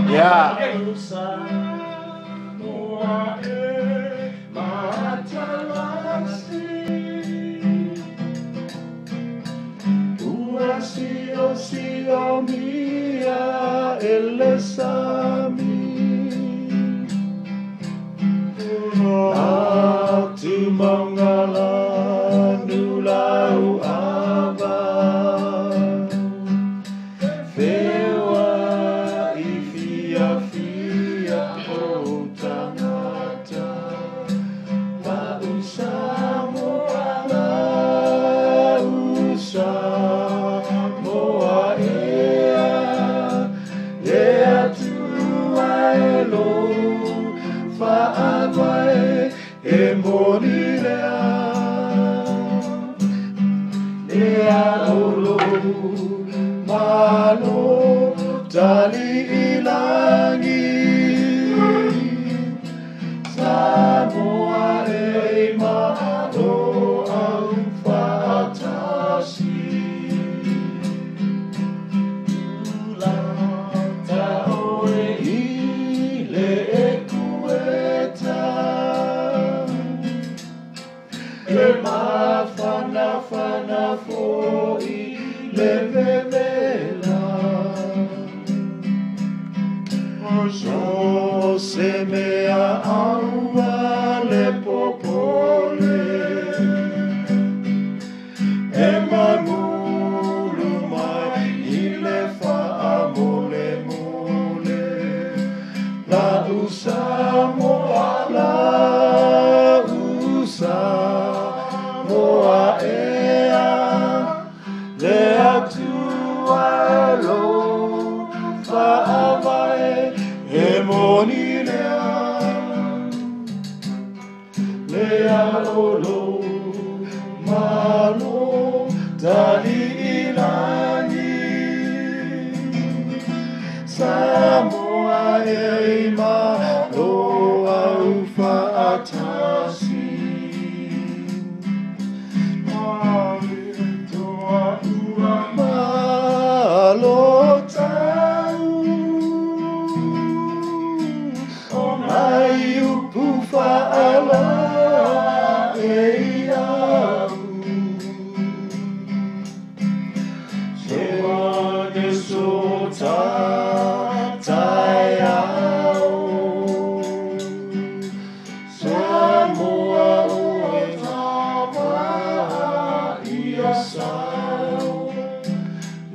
Yeah. Sio mia elesami Natu mangala nulau ava Fewa ifia fia o tangata La usamo la usamo Fa'awae e morirea Lea olo malo tali ilangi Samoa e malo au fa'atasi Fana fana foi levela So se mea aua le popole E mai mulu mai I le fa'a mole mole La usamo la usamo Moa ea Lea tua lo Fa'awae E moni lea Lea olo Malo Tali ilangi Samoa e ma Lo au fa'atasi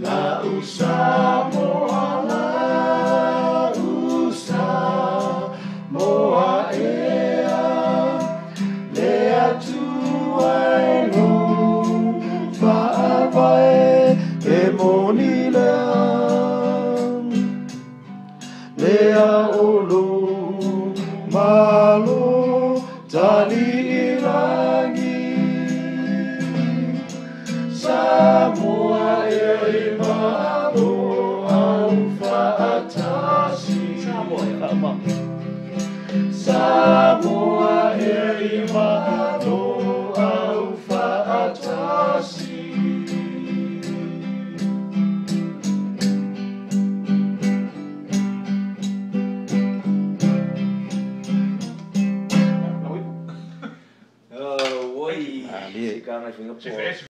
La usamo la usamo ea Lea tua no fa'awae e moni lea Lea olo malo tali ilangi Samoa e malo au fa'atasi Samoa e malo au fa'atasi Ôi, đi. con này phải gấp